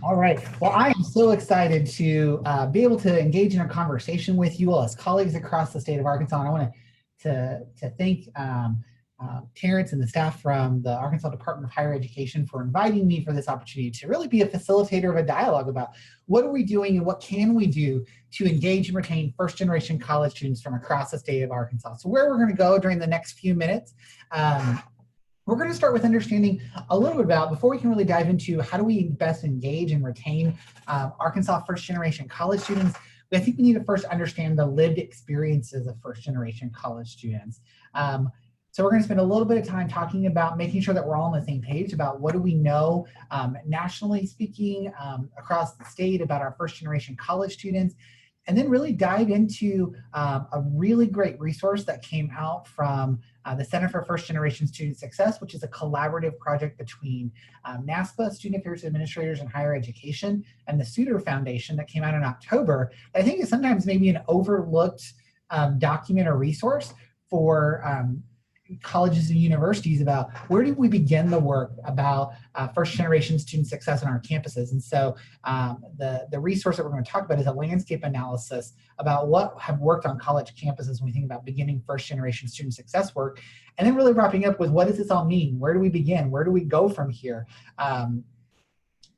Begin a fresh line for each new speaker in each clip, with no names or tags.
All right. Well, I am so excited to be able to engage in a conversation with you all as colleagues across the state of Arkansas. And I want to thank Terrence and the staff from the Arkansas Department of Higher Education for inviting me for this opportunity to really be a facilitator of a dialogue about what are we doing and what can we do to engage and retain first-generation college students from across the state of Arkansas. So where we're going to go during the next few minutes, we're going to start with understanding a little bit about, before we can really dive into how do we best engage and retain Arkansas first-generation college students, I think we need to first understand the lived experiences of first-generation college students. So we're going to spend a little bit of time talking about making sure that we're all on the same page about what do we know nationally speaking across the state about our first-generation college students, and then really dive into a really great resource that came out from the Center for First Generation Student Success, which is a collaborative project between NASPA, Student Affairs Administrators in Higher Education, and the Suter Foundation that came out in October. I think is sometimes maybe an overlooked document or resource for colleges and universities about where do we begin the work about first generation student success on our campuses. And so the resource that we're going to talk about is a landscape analysis about what have worked on college campuses when we think about beginning first generation student success work, and then really wrapping up with what does this all mean? Where do we begin? Where do we go from here?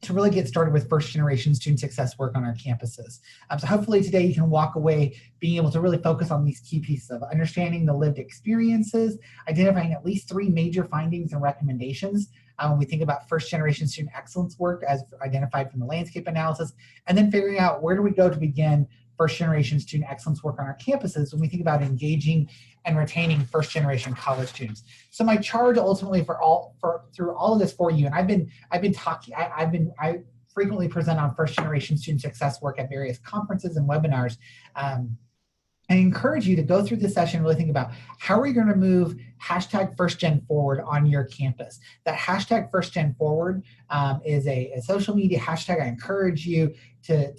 To really get started with first generation student success work on our campuses. So hopefully today you can walk away being able to really focus on these key pieces of understanding the lived experiences, identifying at least 3 major findings and recommendations when we think about first generation student excellence work as identified from the landscape analysis, and then figuring out where do we go to begin first generation student excellence work on our campuses when we think about engaging and retaining first generation college students. So my charge ultimately through all of this for you, and I frequently present on first generation student success work at various conferences and webinars. I encourage you to go through this session and really think about how are you going to move hashtag FirstGen forward on your campus. That hashtag FirstGen forward is a social media hashtag. I encourage you to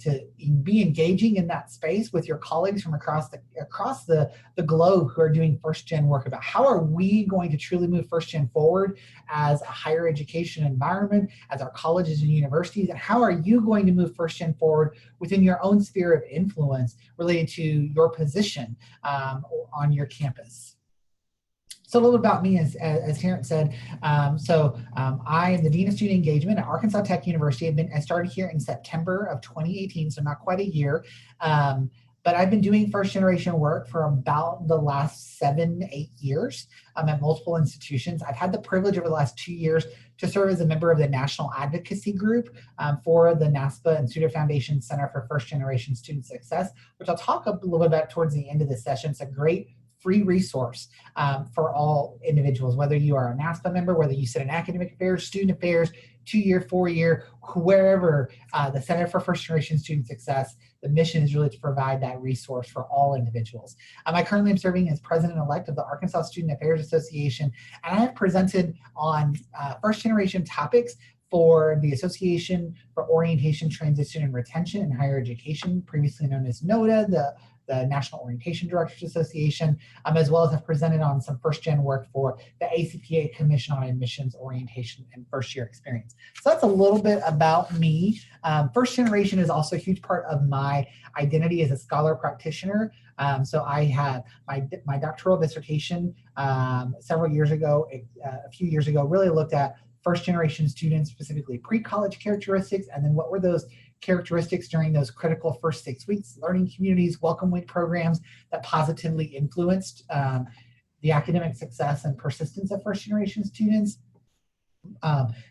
be engaging in that space with your colleagues from across the globe who are doing first gen work about how are we going to truly move first gen forward as a higher education environment, as our colleges and universities, and how are you going to move first gen forward within your own sphere of influence related to your position on your campus. So a little bit about me, as Terrence said. I am the Dean of Student Engagement at Arkansas Tech University. I started here in September of 2018, so not quite a year. But I've been doing first generation work for about the last 7-8 years at multiple institutions. I've had the privilege over the last 2 years to serve as a member of the National Advocacy Group for the NASPA and Suter Foundation Center for First Generation Student Success, which I'll talk a little bit about towards the end of the session. It's a great free resource for all individuals, whether you are a NASPA member, whether you sit in academic affairs, student affairs, 2-year, 4-year, wherever the Center for First Generation Student Success, the mission is really to provide that resource for all individuals. I currently am serving as president-elect of the Arkansas Student Affairs Association, and I have presented on first generation topics for the Association for Orientation, Transition, and Retention in Higher Education, previously known as NOTA, the National Orientation Directors Association, as well as have presented on some first-gen work for the ACPA Commission on Admissions, Orientation, and First-Year Experience. So that's a little bit about me. First generation is also a huge part of my identity as a scholar practitioner. So I had my doctoral dissertation several years ago, a few years ago, really looked at first generation students, specifically pre-college characteristics, and then what were those characteristics during those critical first 6 weeks, learning communities, welcome week programs that positively influenced the academic success and persistence of first generation students.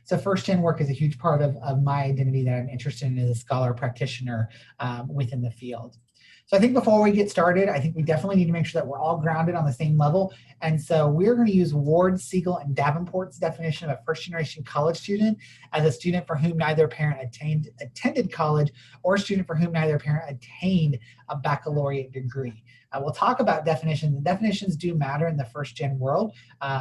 So first gen work is a huge part of my identity that I'm interested in as a scholar practitioner within the field. So I think before we get started, I think we definitely need to make sure that we're all grounded on the same level. And so we're going to use Ward, Siegel, and Davenport's definition of a first-generation college student as a student for whom neither parent attended college or a student for whom neither parent attained a baccalaureate degree. We'll talk about definitions. The definitions do matter in the first-gen world.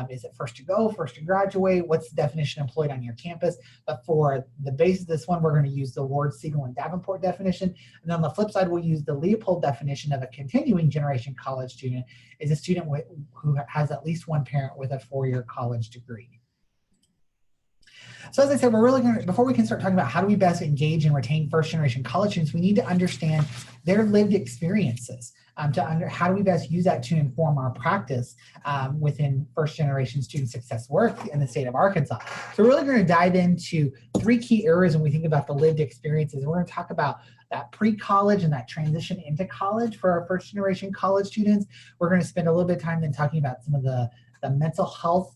Is it first to go, first to graduate? What's the definition employed on your campus? But for the base of this one, we're going to use the Ward, Siegel, and Davenport definition. And then on the flip side, we'll use the Leopold definition of a continuing generation college student is a student who has at least one parent with a 4-year college degree. So as I said, we're really going to, before we can start talking about how do we best engage and retain first generation college students, we need to understand their lived experiences. How do we best use that to inform our practice within first generation student success work in the state of Arkansas. So we're really going to dive into 3 key areas when we think about the lived experiences. We're going to talk about that pre-college and that transition into college for our first generation college students. We're going to spend a little bit of time then talking about some of the mental health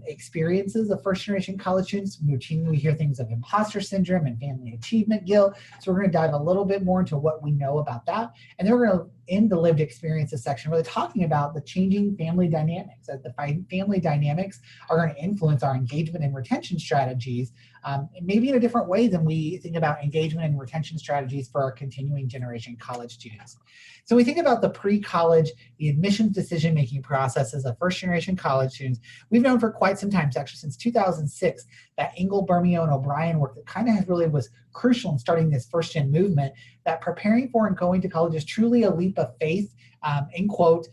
experiences of first generation college students. Routinely we hear things of imposter syndrome and family achievement guilt. So we're going to dive a little bit more into what we know about that. And then we're going to end the lived experiences section really talking about the changing family dynamics, as the family dynamics are going to influence our engagement and retention strategies, maybe in a different way than we think about engagement and retention strategies for our continuing generation college students. So we think about the pre-college, the admissions decision-making processes of first-generation college students. We've known for quite some time, actually since 2006, that Engel, Bermeo, and O'Brien work that kind of really was crucial in starting this first-gen movement, that preparing for and going to college is truly a leap of faith, in quote,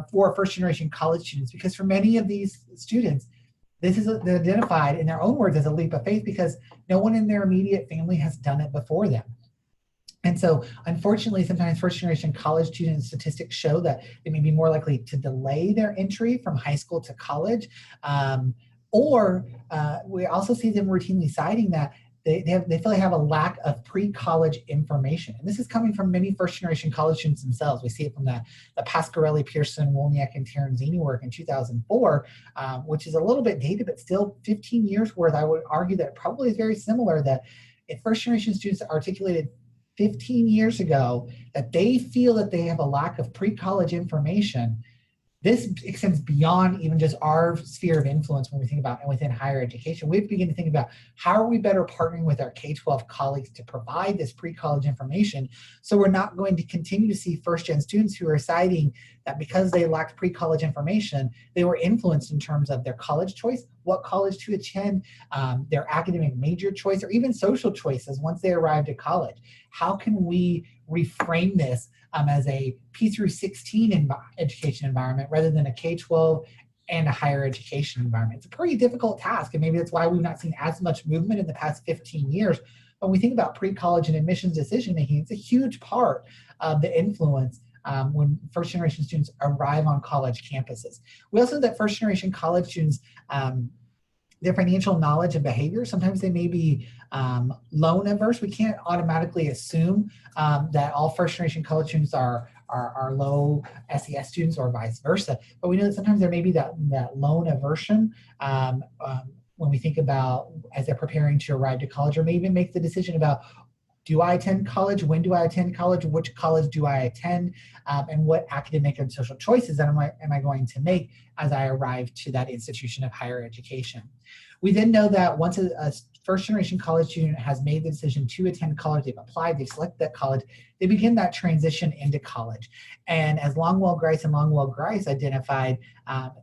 for first-generation college students. Because for many of these students, this is identified in their own words as a leap of faith because no one in their immediate family has done it before them. And so, unfortunately, sometimes first-generation college student statistics show that they may be more likely to delay their entry from high school to college, or we also see them routinely citing that they feel they have a lack of pre-college information. And this is coming from many first-generation college students themselves. We see it from the Pasquarelli, Pearson, Wolniak, and Terenzini work in 2004, which is a little bit dated, but still 15 years worth. I would argue that probably is very similar, that if first-generation students articulated 15 years ago that they feel that they have a lack of pre-college information, this extends beyond even just our sphere of influence when we think about and within higher education. We begin to think about how are we better partnering with our K-12 colleagues to provide this pre-college information, so we're not going to continue to see first-gen students who are citing that because they lacked pre-college information, they were influenced in terms of their college choice, what college to attend, their academic major choice, or even social choices once they arrived at college. How can we reframe this as a P through 16 education environment rather than a K-12 and a higher education environment? It's a pretty difficult task, and maybe that's why we've not seen as much movement in the past 15 years. When we think about pre-college and admissions decision-making, it's a huge part of the influence when first-generation students arrive on college campuses. We also know that first-generation college students, their financial knowledge and behavior, sometimes they may be loan averse. We can't automatically assume that all first-generation college students are low SES students or vice versa, but we know that sometimes there may be that loan aversion when we think about as they're preparing to arrive to college, or may even make the decision about, do I attend college? When do I attend college? Which college do I attend? And what academic and social choices am I going to make as I arrive to that institution of higher education? We then know that once a first-generation college student has made the decision to attend college, they've applied, they've selected that college, they begin that transition into college. And as Longwell-Grice and Longwell-Grice identified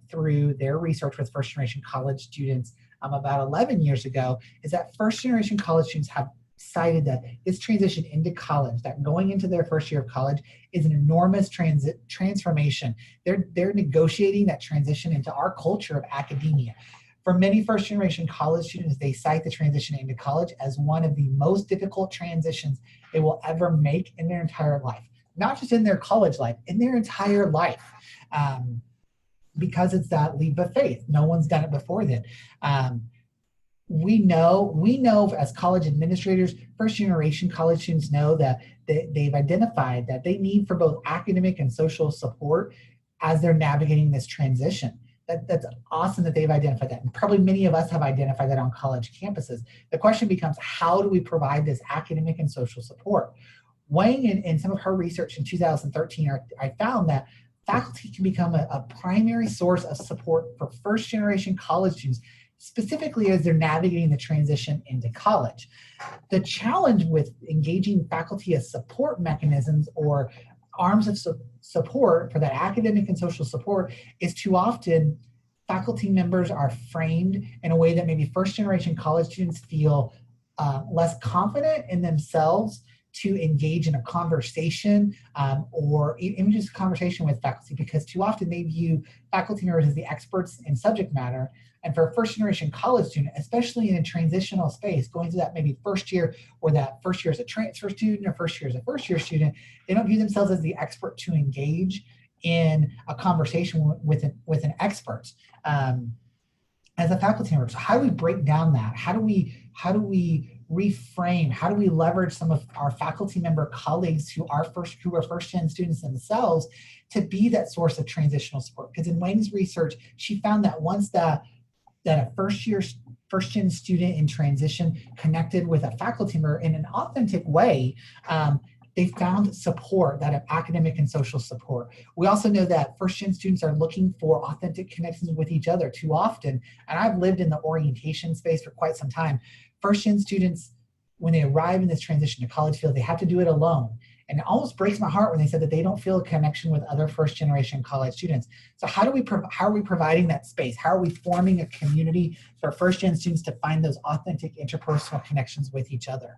through their research with first-generation college students about 11 years ago, is that first-generation college students have cited that this transition into college, that going into their first year of college, is an enormous transformation. They're negotiating that transition into our culture of academia. For many first-generation college students, they cite the transition into college as one of the most difficult transitions they will ever make in their entire life. Not just in their college life, in their entire life. Because it's that leap of faith. No one's done it before then. We know as college administrators, first-generation college students know that they've identified that they need for both academic and social support as they're navigating this transition. That's awesome that they've identified that. And probably many of us have identified that on college campuses. The question becomes, how do we provide this academic and social support? Wang, in some of her research in 2013, I found that faculty can become a primary source of support for first-generation college students, specifically as they're navigating the transition into college. The challenge with engaging faculty as support mechanisms or arms of support for that academic and social support is too often faculty members are framed in a way that maybe first-generation college students feel less confident in themselves to engage in a conversation or even just a conversation with faculty, because too often they view faculty members as the experts in subject matter. And for a first generation college student, especially in a transitional space, going through that maybe first year, or that first year as a transfer student or first year as a first year student, they don't view themselves as the expert to engage in a conversation with an expert as a faculty member. So how do we break down that? How do we reframe? How do we leverage some of our faculty member colleagues who are first-gen students themselves to be that source of transitional support? Because in Wayne's research, she found that once that a first-gen student in transition connected with a faculty member in an authentic way, they found support, that academic and social support. We also know that first-gen students are looking for authentic connections with each other too often. And I've lived in the orientation space for quite some time. First-gen students, when they arrive in this transition to college field, they have to do it alone. And it almost breaks my heart when they said that they don't feel a connection with other first-generation college students. So how are we providing that space? How are we forming a community for first-gen students to find those authentic interpersonal connections with each other?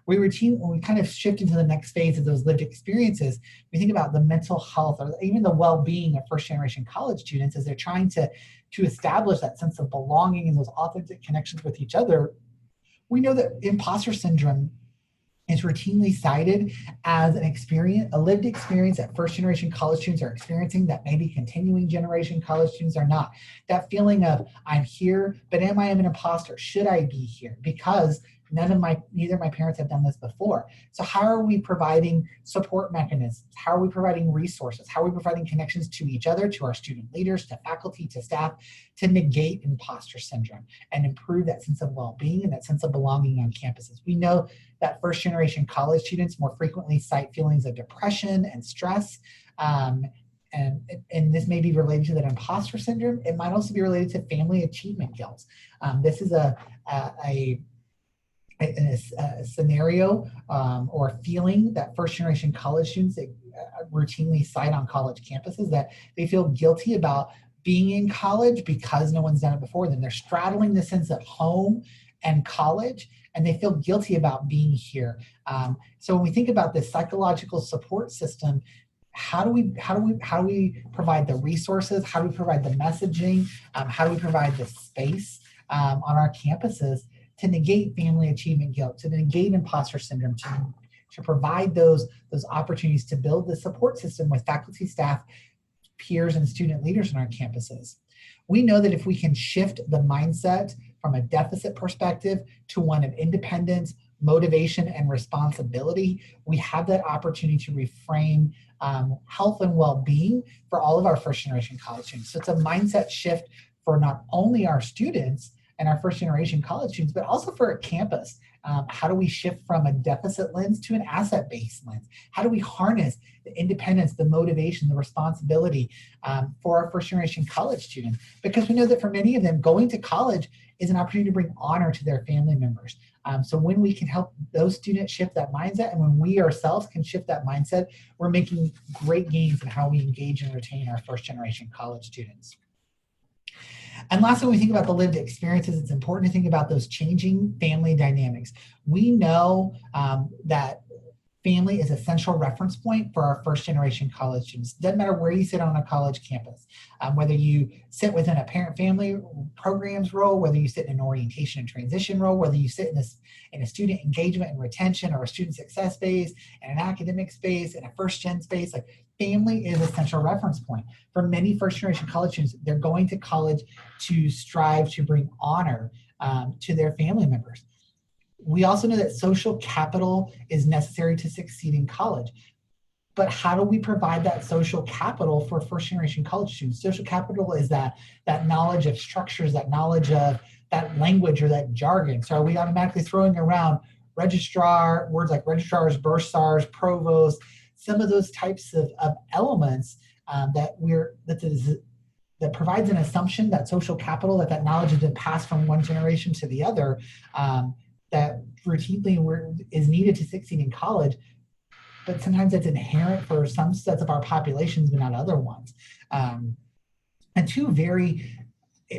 When we kind of shift into the next phase of those lived experiences, we think about the mental health or even the well-being of first-generation college students as they're trying to establish that sense of belonging and those authentic connections with each other. We know that imposter syndrome is routinely cited as a lived experience that first-generation college students are experiencing that maybe continuing generation college students are not. That feeling of, I'm here, but am I an imposter? Should I be here? Because neither of my parents have done this before. So how are we providing support mechanisms? How are we providing resources? How are we providing connections to each other, to our student leaders, to faculty, to staff, to negate imposter syndrome and improve that sense of well-being and that sense of belonging on campuses? We know that first-generation college students more frequently cite feelings of depression and stress, and this may be related to that imposter syndrome. It might also be related to family achievement guilt. This is a scenario or a feeling that first-generation college students routinely cite on college campuses, that they feel guilty about being in college because no one's done it before them. They're straddling the sense of home and college, and they feel guilty about being here. So when we think about this psychological support system, how do we provide the resources? How do we provide the messaging? How do we provide the space on our campuses to negate family achievement guilt, to negate imposter syndrome, to provide those opportunities to build the support system with faculty, staff, peers, and student leaders on our campuses? We know that if we can shift the mindset from a deficit perspective to one of independence, motivation, and responsibility, we have that opportunity to reframe health and well-being for all of our first-generation college students. So it's a mindset shift for not only our students and our first-generation college students, but also for a campus. How do we shift from a deficit lens to an asset-based lens? How do we harness the independence, the motivation, the responsibility for our first-generation college students? Because we know that for many of them, going to college is an opportunity to bring honor to their family members. So when we can help those students shift that mindset, and when we ourselves can shift that mindset, we're making great gains in how we engage and retain our first-generation college students. And lastly, when we think about the lived experiences, it's important to think about those changing family dynamics. We know that family is a central reference point for our first-generation college students. It doesn't matter where you sit on a college campus, whether you sit within a parent-family programs role, whether you sit in an orientation and transition role, whether you sit in a student engagement and retention or a student success space, in an academic space, in a first-gen space, like family is a central reference point. For many first-generation college students, they're going to college to strive to bring honor to their family members. We also know that social capital is necessary to succeed in college. But how do we provide that social capital for first-generation college students? Social capital is that knowledge of structures, that knowledge of that language or that jargon. So are we automatically throwing around registrar, words like registrars, bursars, provost, some of those types of elements that provides an assumption that social capital, that knowledge has been passed from one generation to the other, that routinely is needed to succeed in college, but sometimes it's inherent for some sets of our populations, but not other ones. And two very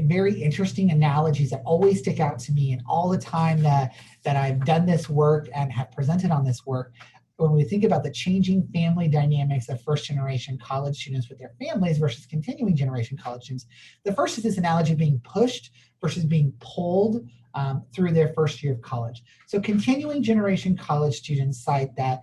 very interesting analogies that always stick out to me, and all the time that I've done this work and have presented on this work. When we think about the changing family dynamics of first generation college students with their families versus continuing generation college students, the first is this analogy of being pushed versus being pulled through their first year of college. So continuing generation college students cite that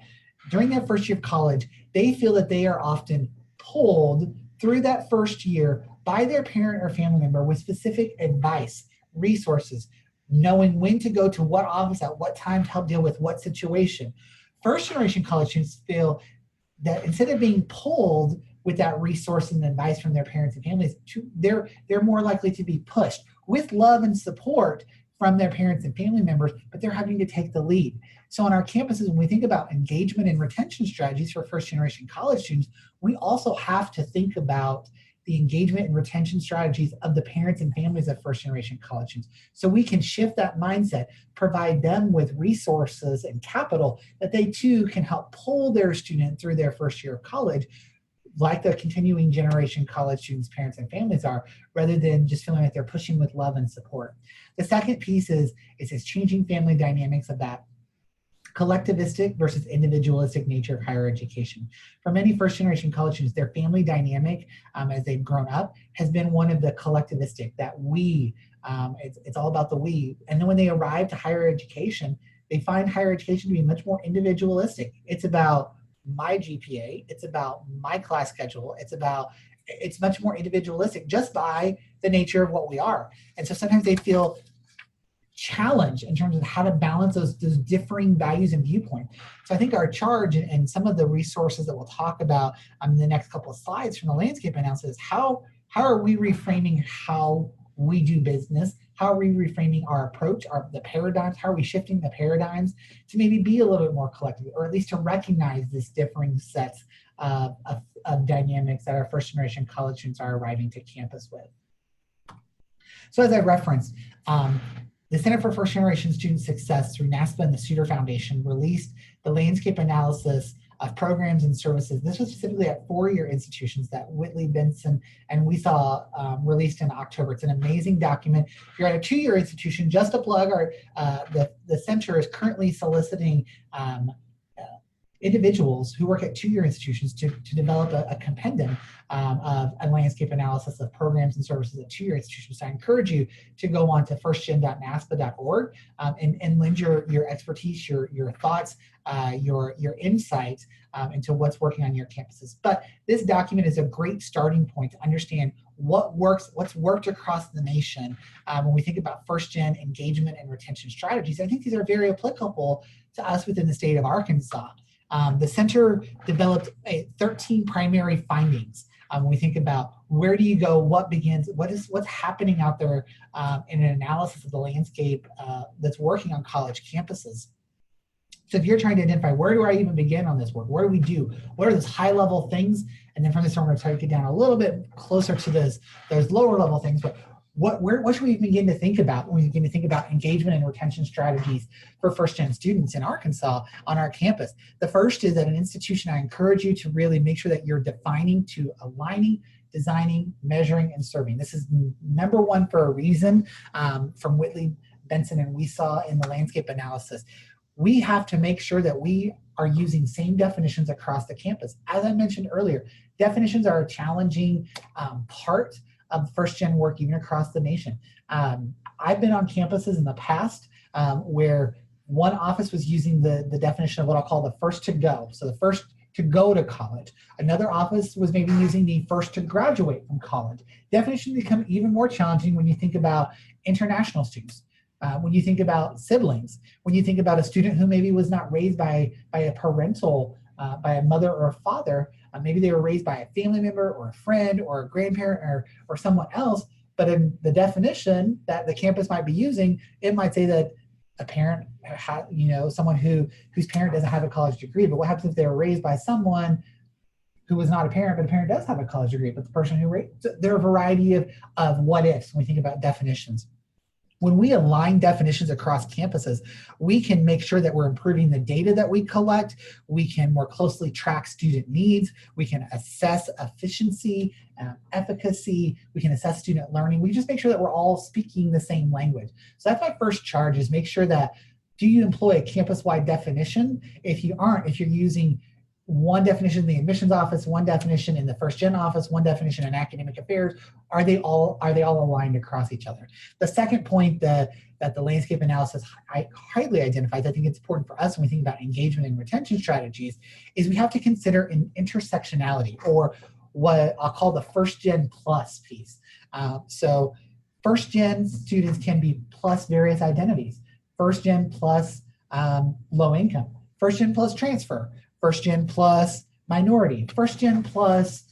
during their first year of college, they feel that they are often pulled through that first year by their parent or family member with specific advice, resources, knowing when to go to what office at what time to help deal with what situation. First generation college students feel that instead of being pulled with that resource and advice from their parents and families, they're more likely to be pushed with love and support from their parents and family members, but they're having to take the lead. So on our campuses, when we think about engagement and retention strategies for first generation college students, we also have to think about the engagement and retention strategies of the parents and families of first generation college students. So we can shift that mindset, provide them with resources and capital that they too can help pull their student through their first year of college, like the continuing generation college students, parents and families are, rather than just feeling like they're pushing with love and support. The second piece is this changing family dynamics of that collectivistic versus individualistic nature of higher education. For many first generation college students, their family dynamic as they've grown up has been one of the collectivistic, that we, it's all about the we. And then when they arrive to higher education, they find higher education to be much more individualistic. It's about my GPA, it's about my class schedule, it's much more individualistic just by the nature of what we are. And so sometimes they feel challenged in terms of how to balance those differing values and viewpoints. So I think our charge and some of the resources that we'll talk about in the next couple of slides from the landscape analysis, how are we reframing how we do business? How are we reframing our approach, the paradigms? How are we shifting the paradigms to maybe be a little bit more collective, or at least to recognize this differing sets of dynamics that our first generation college students are arriving to campus with? So as I referenced, the Center for First Generation Student Success through NASPA and the Suter Foundation released the landscape analysis of programs and services. This was specifically at four-year institutions that Whitley, Benson, and we saw released in October. It's an amazing document. If you're at a two-year institution, just a plug, the center is currently soliciting individuals who work at two-year institutions to develop a compendium of a landscape analysis of programs and services at two-year institutions. So I encourage you to go on to firstgen.naspa.org and lend your expertise, your thoughts, your insights into what's working on your campuses. But this document is a great starting point to understand what works, what's worked across the nation when we think about first-gen engagement and retention strategies. I think these are very applicable to us within the state of Arkansas. The center developed 13 primary findings. When we think about where do you go, what begins, what's happening out there in an analysis of the landscape that's working on college campuses. So if you're trying to identify where do I even begin on this work, what do we do, what are those high level things, and then from this, we're going to try to get down a little bit closer to those lower level things. But what should we begin to think about when we begin to think about engagement and retention strategies for first-gen students in Arkansas on our campus? The first is, at an institution, I encourage you to really make sure that you're defining to aligning, designing, measuring, and serving. This is number one for a reason from Whitley, Benson, and we saw in the landscape analysis. We have to make sure that we are using same definitions across the campus. As I mentioned earlier, definitions are a challenging part of first-gen work even across the nation. I've been on campuses in the past where one office was using the definition of what I'll call the first to go, so the first to go to college. Another office was maybe using the first to graduate from college. Definitions become even more challenging when you think about international students, when you think about siblings, when you think about a student who maybe was not raised by a parental, by a mother or a father. Maybe they were raised by a family member or a friend or a grandparent or someone else, but in the definition that the campus might be using, it might say that a parent, someone whose parent doesn't have a college degree. But what happens if they were raised by someone who was not a parent, but a parent does have a college degree, but the person who raised, there are a variety of what ifs when we think about definitions. When we align definitions across campuses, we can make sure that we're improving the data that we collect. We can more closely track student needs. We can assess efficiency, efficacy. We can assess student learning. We just make sure that we're all speaking the same language. So that's my first charge, is make sure that, do you employ a campus-wide definition? If you aren't, if you're using one definition in the admissions office, one definition in the first gen office, one definition in academic affairs, are they all aligned across each other? The second point that the landscape analysis highly identifies, I think it's important for us when we think about engagement and retention strategies, is we have to consider an intersectionality, or what I'll call the first gen plus piece. So first gen students can be plus various identities. First gen plus low income, first gen plus transfer, first gen plus minority, first gen plus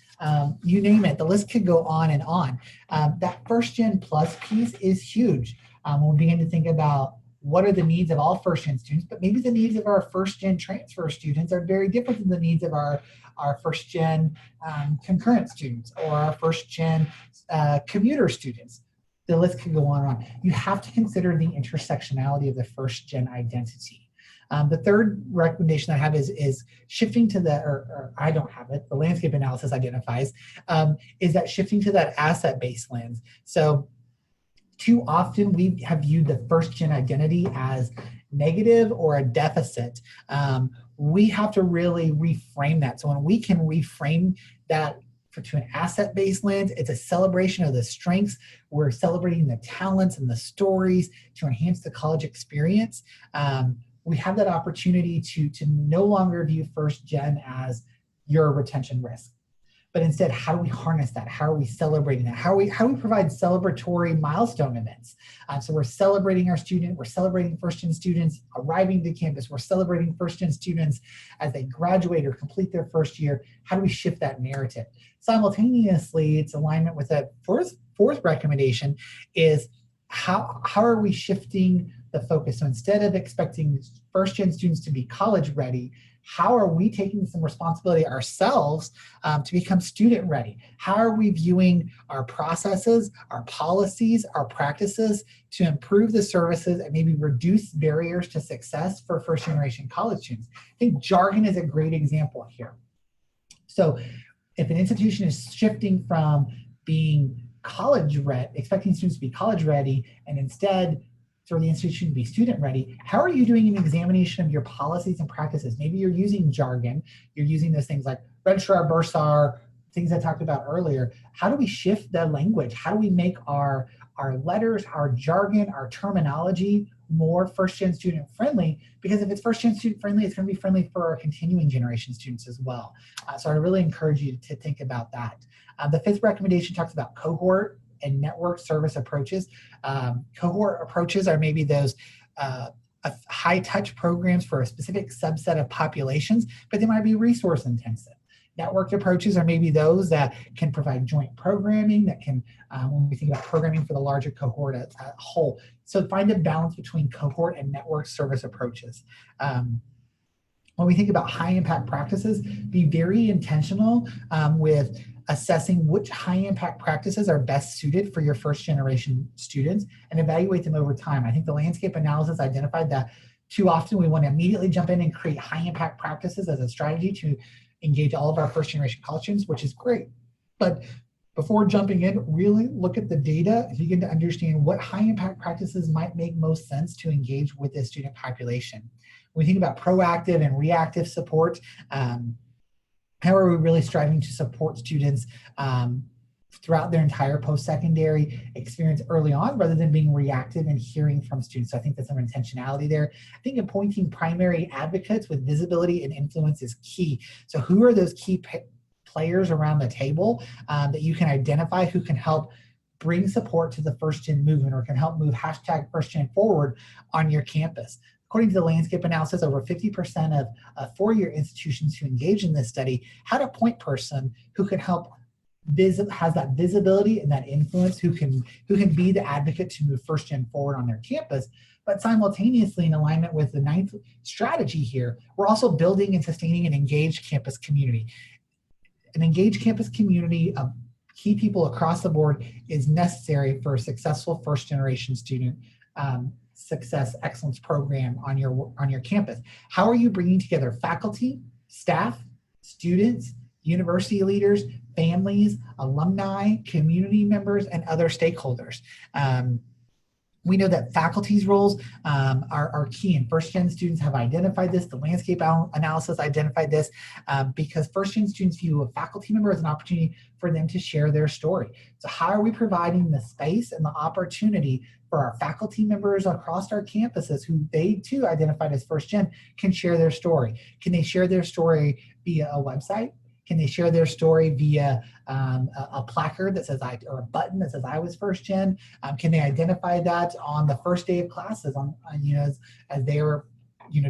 you name it. The list could go on and on. That first gen plus piece is huge when we begin to think about what are the needs of all first gen students, but maybe the needs of our first gen transfer students are very different than the needs of our first gen concurrent students, or our first gen commuter students. The list could go on and on. You have to consider the intersectionality of the first gen identity. The third recommendation I have is shifting to the, or I don't have it, the landscape analysis identifies, is that shifting to that asset-based lens. So too often we have viewed the first gen identity as negative or a deficit. We have to really reframe that. So when we can reframe that to an asset-based lens, it's a celebration of the strengths. We're celebrating the talents and the stories to enhance the college experience. We have that opportunity to no longer view first gen as your retention risk, but instead, how do we harness that? How are we celebrating that? How do we provide celebratory milestone events? So we're celebrating our student, we're celebrating first gen students arriving to campus, we're celebrating first gen students as they graduate or complete their first year. How do we shift that narrative? Simultaneously, it's alignment with that fourth recommendation is how are we shifting the focus? So instead of expecting first gen students to be college ready, how are we taking some responsibility ourselves to become student ready? How are we viewing our processes, our policies, our practices to improve the services and maybe reduce barriers to success for first generation college students? I think jargon is a great example here. So if an institution is shifting from being college ready, expecting students to be college ready, and instead for the institution to be student ready, how are you doing an examination of your policies and practices? Maybe you're using jargon, you're using those things like registrar, bursar, things I talked about earlier. How do we shift the language? How do we make our letters, our jargon, our terminology more first-gen student friendly? Because if it's first-gen student friendly, it's going to be friendly for our continuing generation students as well. So I really encourage you to think about that. The fifth recommendation talks about cohort and network service approaches. Cohort approaches are maybe those high-touch programs for a specific subset of populations, but they might be resource intensive. Networked approaches are maybe those that can provide joint programming that can, when we think about programming for the larger cohort as a whole. So find a balance between cohort and network service approaches. When we think about high impact practices, be very intentional with assessing which high impact practices are best suited for your first generation students and evaluate them over time. I think the landscape analysis identified that too often we want to immediately jump in and create high impact practices as a strategy to engage all of our first generation college students, which is great. But before jumping in, really look at the data, begin to understand what high impact practices might make most sense to engage with this student population. When we think about proactive and reactive support, how are we really striving to support students throughout their entire post-secondary experience early on, rather than being reactive and hearing from students? So I think that's some intentionality there. I think appointing primary advocates with visibility and influence is key. So who are those key players around the table that you can identify who can help bring support to the first gen movement, or can help move hashtag first gen forward on your campus? According to the landscape analysis, over 50% of four-year institutions who engage in this study had a point person who could help has that visibility and that influence, who can be the advocate to move first gen forward on their campus. But simultaneously, in alignment with the ninth strategy here, we're also building and sustaining an engaged campus community. An engaged campus community of key people across the board is necessary for a successful first generation student success excellence program on your campus? How are you bringing together faculty, staff, students, university leaders, families, alumni, community members, and other stakeholders? We know that faculty's roles are key, and first-gen students have identified this. The landscape analysis identified this because first-gen students view a faculty member as an opportunity for them to share their story. So how are we providing the space and the opportunity for our faculty members across our campuses who they too identified as first-gen can share their story? Can they share their story via a website? Can they share their story via a placard that says or a button that says I was first gen? Can they identify that on the first day of classes as they were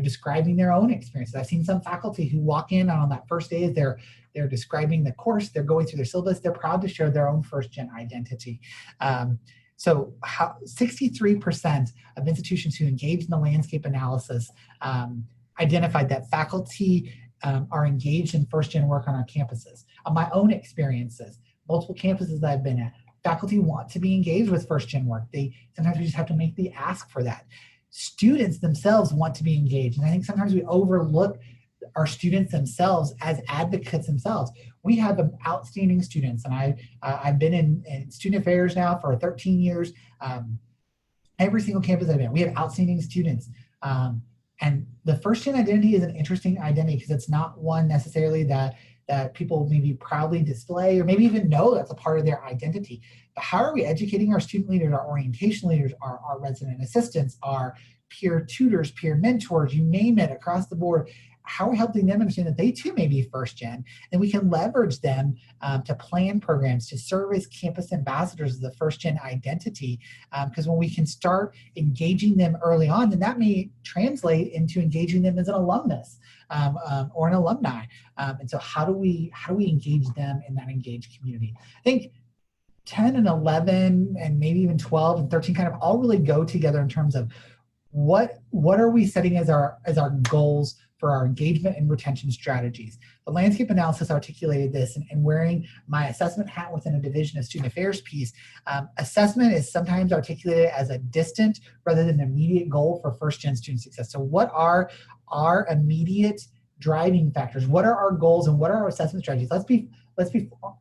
describing their own experiences? I've seen some faculty who walk in on that first day as they're describing the course, they're going through their syllabus, they're proud to share their own first gen identity. So 63% of institutions who engage in the landscape analysis identified that faculty are engaged in first-gen work on our campuses. On my own experiences, multiple campuses that I've been at, faculty want to be engaged with first-gen work. Sometimes we just have to make the ask for that. Students themselves want to be engaged, and I think sometimes we overlook our students themselves as advocates themselves. We have outstanding students, and I've been in student affairs now for 13 years. Every single campus I've been, we have outstanding students. And the first-gen identity is an interesting identity because it's not one necessarily that people maybe proudly display or maybe even know that's a part of their identity. But how are we educating our student leaders, our orientation leaders, our resident assistants, our peer tutors, peer mentors, you name it, across the board? How are we helping them understand that they too may be first gen, and we can leverage them to plan programs, to serve as campus ambassadors of the first gen identity? Because when we can start engaging them early on, then that may translate into engaging them as an alumnus or an alumni. And so how do we engage them in that engaged community? I think 10 and 11 and maybe even 12 and 13 kind of all really go together in terms of what are we setting as our goals for our engagement and retention strategies. The landscape analysis articulated this, and wearing my assessment hat within a division of student affairs piece, assessment is sometimes articulated as a distant rather than immediate goal for first-gen student success. So what are our immediate driving factors? What are our goals and what are our assessment strategies? Let's be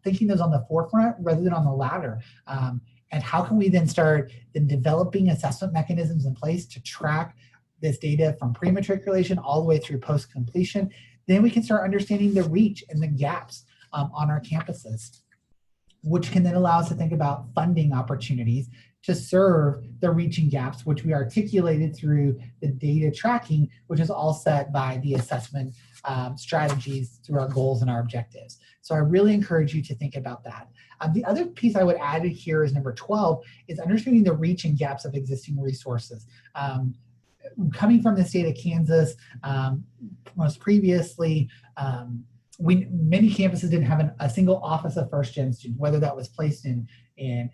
thinking those on the forefront rather than on the latter. And how can we then start developing assessment mechanisms in place to track this data from pre-matriculation all the way through post-completion? Then we can start understanding the reach and the gaps on our campuses, which can then allow us to think about funding opportunities to serve the reach and gaps, which we articulated through the data tracking, which is all set by the assessment strategies through our goals and our objectives. So I really encourage you to think about that. The other piece I would add here is number 12, is understanding the reach and gaps of existing resources. Coming from the state of Kansas, most previously, many campuses didn't have a single office of first-gen student, whether that was placed in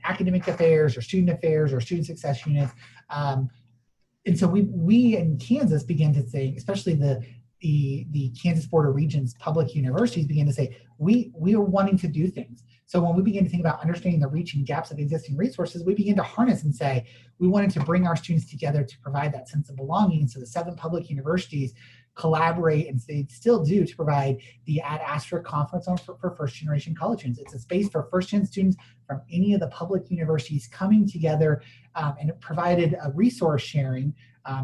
academic affairs or student success units. And so we in Kansas began to say, especially the Kansas Board of Regents public universities began to say, we are wanting to do things. So when we began to think about understanding the reach and gaps of existing resources, we began to harness and say, we wanted to bring our students together to provide that sense of belonging. So the 7 public universities collaborate, and they still do, to provide the Ad Astra Conference for first generation college students. It's a space for first gen students from any of the public universities coming together, and it provided a resource sharing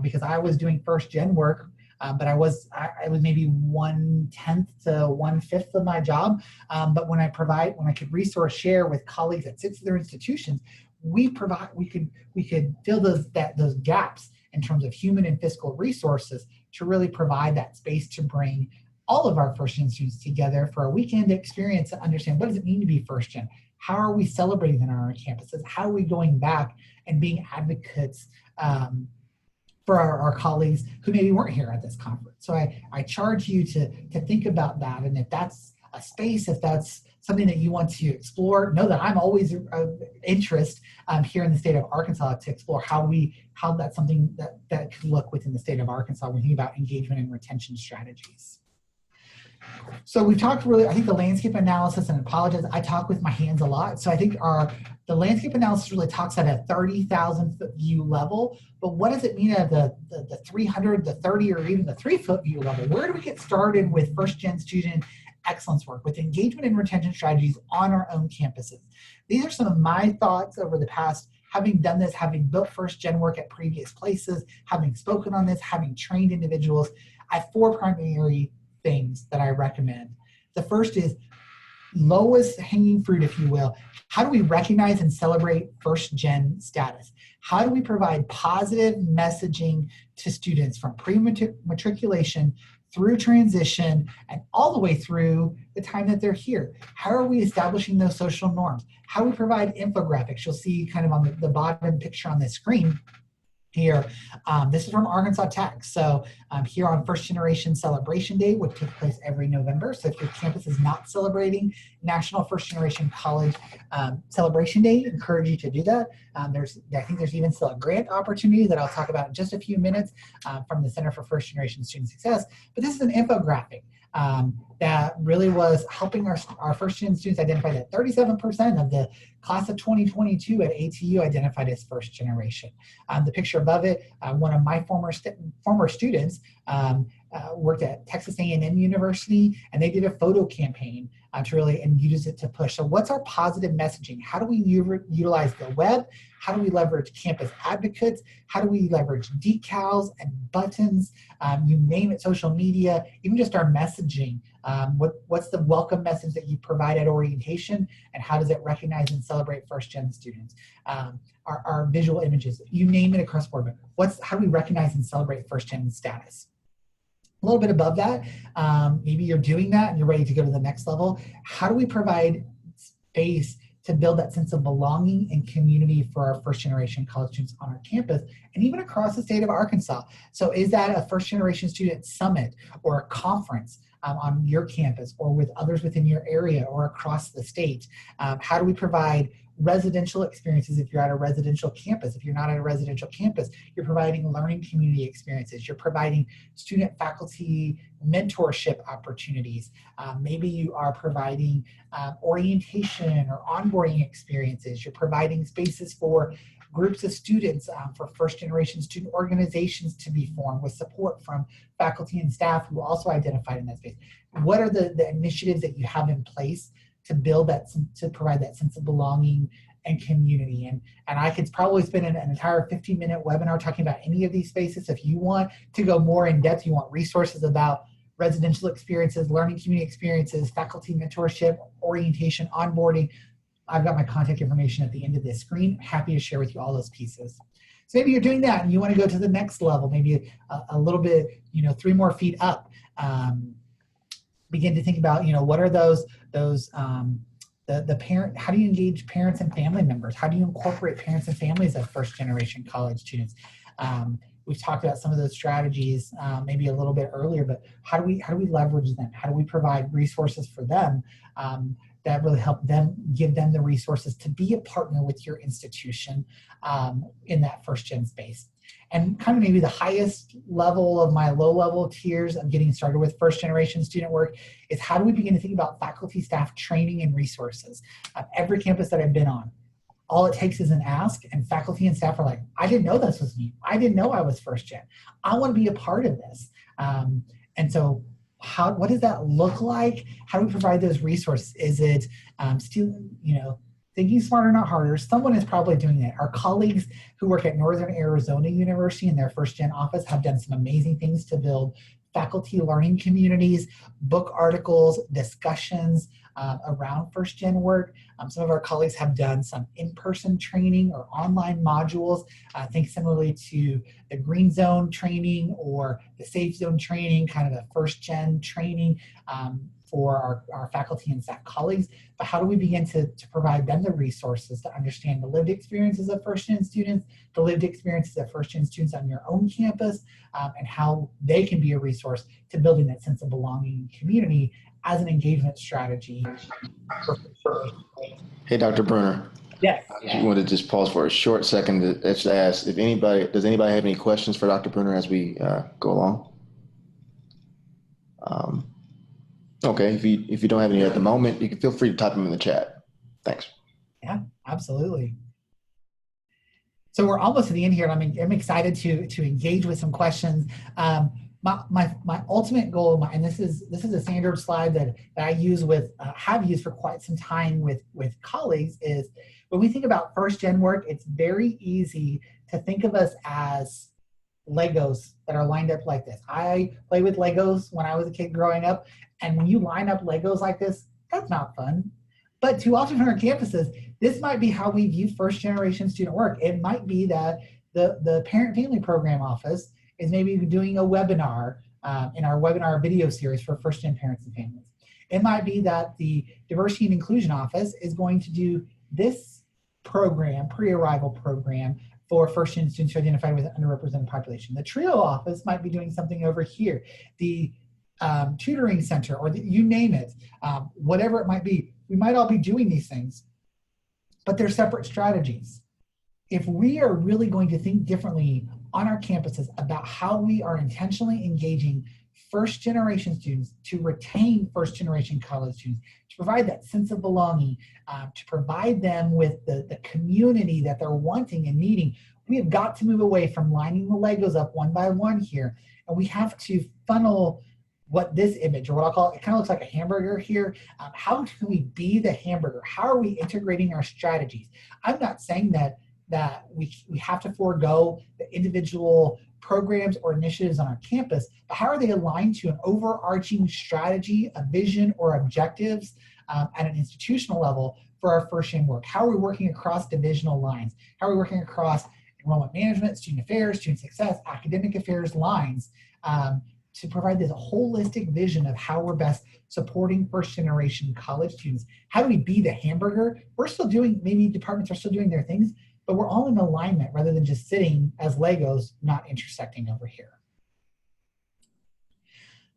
because I was doing first gen work. But I was maybe 1/10 to 1/5 of my job. But when I could resource share with colleagues at 6 other institutions, we could fill those gaps in terms of human and fiscal resources to really provide that space to bring all of our first-gen students together for a weekend experience to understand what does it mean to be first-gen? How are we celebrating on our campuses? How are we going back and being advocates for our colleagues who maybe weren't here at this conference? So I charge you to think about that, and if that's a space, if that's something that you want to explore, know that I'm always interested here in the state of Arkansas to explore how that's something that could look within the state of Arkansas when you think about engagement and retention strategies. So we've talked really, I think the landscape analysis, and I apologize, I talk with my hands a lot. So I think the landscape analysis really talks at a 30,000 foot view level, but what does it mean at the 300, the 30, or even the 3-foot view level? Where do we get started with first gen student excellence work, with engagement and retention strategies on our own campuses? These are some of my thoughts over the past, having done this, having built first gen work at previous places, having spoken on this, having trained individuals. I have 4 primary things that I recommend. The first is lowest hanging fruit, if you will. How do we recognize and celebrate first gen status? How do we provide positive messaging to students from pre-matriculation through transition and all the way through the time that they're here? How are we establishing those social norms? How do we provide infographics? You'll see kind of on the bottom picture on the screen here. This is from Arkansas Tech. So here on First Generation Celebration Day, which takes place every November. So if your campus is not celebrating National First Generation College Celebration Day, I encourage you to do that. I think there's even still a grant opportunity that I'll talk about in just a few minutes from the Center for First Generation Student Success. But this is an infographic that really was helping our first gen students identify that 37% of the class of 2022 at ATU identified as first generation. The picture above it, one of my former students worked at Texas A&M University, and they did a photo campaign to really and use it to push. So what's our positive messaging? How do we utilize the web? How do we leverage campus advocates? How do we leverage decals and buttons? You name it, social media, even just our messaging. What's the welcome message that you provide at orientation, and how does it recognize and celebrate first-gen students? Our visual images, you name it across the board, but how do we recognize and celebrate first-gen status? A little bit above that, maybe you're doing that and you're ready to go to the next level. How do we provide space to build that sense of belonging and community for our first generation college students on our campus and even across the state of Arkansas? So is that a first generation student summit or a conference on your campus or with others within your area or across the state? How do we provide residential experiences if you're at a residential campus? If you're not at a residential campus, you're providing learning community experiences. You're providing student faculty mentorship opportunities. Maybe you are providing orientation or onboarding experiences. You're providing spaces for groups of students, for first generation student organizations to be formed with support from faculty and staff who also identified in that space. What are the initiatives that you have in place to build that, to provide that sense of belonging and community? And I could probably spend an entire 15-minute webinar talking about any of these spaces. If you want to go more in depth, you want resources about residential experiences, learning community experiences, faculty mentorship, orientation, onboarding, I've got my contact information at the end of this screen. Happy to share with you all those pieces. So maybe you're doing that and you want to go to the next level, maybe a little bit, 3 more feet up. Begin to think about, what are those the parent, how do you engage parents and family members? How do you incorporate parents and families as first generation college students? We've talked about some of those strategies maybe a little bit earlier, but how do we leverage them? How do we provide resources for them that really help them, give them the resources to be a partner with your institution in that first gen space? And kind of maybe the highest level of my low level tiers of getting started with first generation student work is how do we begin to think about faculty, staff training and resources? Every campus that I've been on, all it takes is an ask, and faculty and staff are like, I didn't know this was me. I didn't know I was first gen. I want to be a part of this. And so what does that look like? How do we provide those resources? Is it still, thinking smarter, not harder? Someone is probably doing that. Our colleagues who work at Northern Arizona University in their first gen office have done some amazing things to build faculty learning communities, book articles, discussions around first gen work. Some of our colleagues have done some in-person training or online modules. Think similarly to the Green Zone training or the Safe Zone training, kind of a first gen training for our faculty and staff colleagues. But how do we begin to provide them the resources to understand the lived experiences of first gen students, the lived experiences of first gen students on your own campus, and how they can be a resource to building that sense of belonging and community as an engagement strategy.
Hey, Dr. Bruner.
Yes.
I wanted to just pause for a short second to actually ask if does anybody have any questions for Dr. Bruner as we go along? okay. If you don't have any at the moment, you can feel free to type them in the chat. Thanks.
Yeah, absolutely. So we're almost to the end here, and I'm excited to engage with some questions. My ultimate goal, and this is a standard slide that I use with have used for quite some time with colleagues, is when we think about first gen work, it's very easy to think of us as Legos that are lined up like this. I played with Legos when I was a kid growing up, and when you line up Legos like this, that's not fun. But too often on our campuses, this might be how we view first generation student work. It might be that the parent family program office is maybe doing a webinar in our webinar video series for first gen parents and families. It might be that the diversity and inclusion office is going to do this program, pre-arrival program, for first gen students identified with an underrepresented population. The TRIO office might be doing something over here. The tutoring center, or you name it, whatever it might be, we might all be doing these things, but they're separate strategies. If we are really going to think differently on our campuses about how we are intentionally engaging first generation students to retain first generation college students, to provide that sense of belonging, to provide them with the community that they're wanting and needing, we have got to move away from lining the Legos up one by one here, and we have to funnel what this image, or what I'll call it kind of looks like a hamburger here. How can we be the hamburger? How are we integrating our strategies? I'm not saying that we have to forego the individual programs or initiatives on our campus, but how are they aligned to an overarching strategy, a vision, or objectives at an institutional level for our first gen work? How are we working across divisional lines? How are we working across enrollment management, student affairs, student success, academic affairs lines, to provide this holistic vision of how we're best supporting first generation college students? How do we be the hamburger? We're still doing, maybe departments are still doing their things, but we're all in alignment rather than just sitting as Legos, not intersecting over here.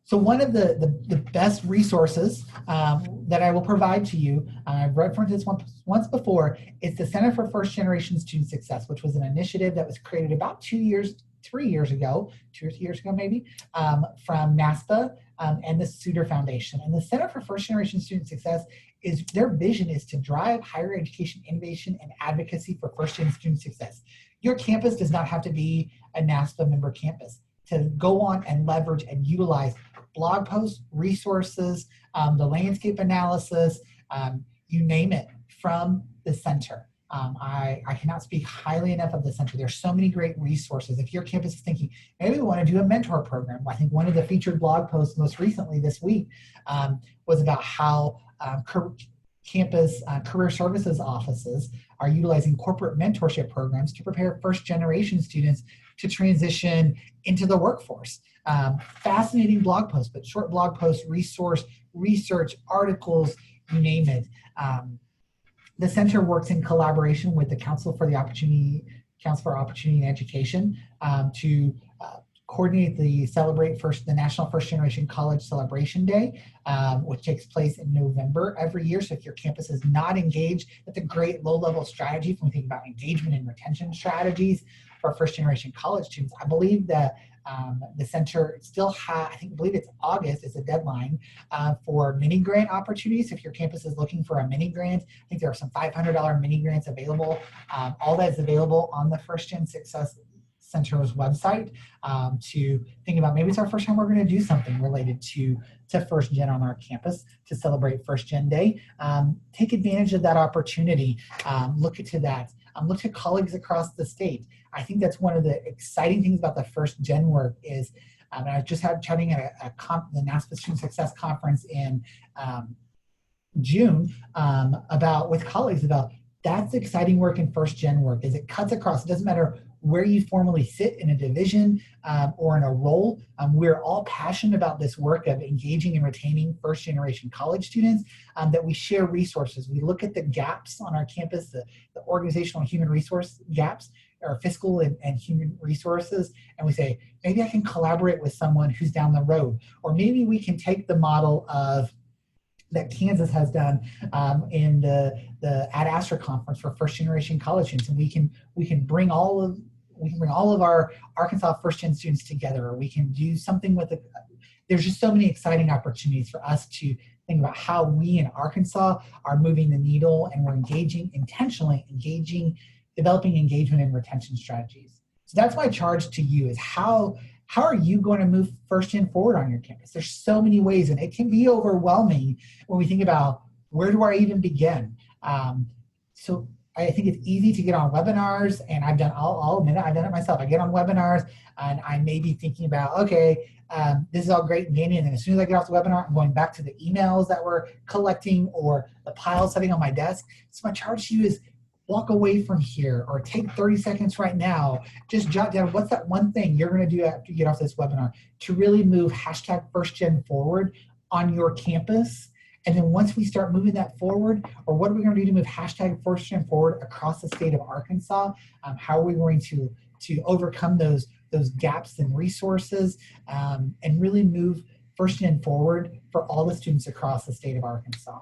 So one of the best resources that I will provide to you, I've referenced this once before, is the Center for First Generation Student Success, which was an initiative that was created about 3 years ago maybe, from NASPA and the Suter Foundation. And the Center for First Generation Student Success, their vision is to drive higher education innovation and advocacy for first gen student success. Your campus does not have to be a NASPA member campus to go on and leverage and utilize blog posts, resources, the landscape analysis, you name it, from the center. I cannot speak highly enough of the center. There's so many great resources. If your campus is thinking, maybe we want to do a mentor program. I think one of the featured blog posts most recently this week was about how campus career services offices are utilizing corporate mentorship programs to prepare first generation students to transition into the workforce. Fascinating blog posts, but short blog posts, research, articles, you name it. The center works in collaboration with the Council for Opportunity and Education to coordinate the National First Generation College Celebration Day, which takes place in November every year. So if your campus is not engaged, that's a great low-level strategy when we think about engagement and retention strategies for first generation college students. I believe that the center still has, I believe it's August is the deadline for mini grant opportunities. If your campus is looking for a mini grant, I think there are some $500 mini grants available. All that is available on the First Gen Success Center's website to think about, maybe it's our first time we're going to do something related to First Gen on our campus to celebrate First Gen Day. Take advantage of that opportunity. Look into that. Look to colleagues across the state. I think that's one of the exciting things about the First Gen work is, and I just had chatting at the NASPA Student Success Conference in June with colleagues about that's exciting work in First Gen work, is it cuts across. It doesn't matter where you formally sit in a division or in a role. We're all passionate about this work of engaging and retaining first generation college students, that we share resources. We look at the gaps on our campus, the organizational and human resource gaps, or fiscal and human resources, and we say, maybe I can collaborate with someone who's down the road, or maybe we can take the model that Kansas has done in the Ad Astra conference for first generation college students, and we can bring all of our Arkansas first gen students together, or we can do something with there's just so many exciting opportunities for us to think about how we in Arkansas are moving the needle, and we're intentionally engaging, developing engagement and retention strategies. So that's my charge to you, is how are you going to move First Gen forward on your campus? There's so many ways, and it can be overwhelming when we think about, where do I even begin? So I think it's easy to get on webinars, and I'll admit it, I've done it myself. I get on webinars and I may be thinking about, okay, this is all great and dandy, and then as soon as I get off the webinar, I'm going back to the emails that we're collecting or the pile sitting on my desk. So my charge to you is, walk away from here, or take 30 seconds right now, just jot down what's that one thing you're going to do after you get off this webinar to really move #FirstGen forward on your campus. And then once we start moving that forward, or what are we going to do to move #FirstGen forward across the state of Arkansas? How are we going to overcome those gaps in resources, and really move First Gen forward for all the students across the state of Arkansas?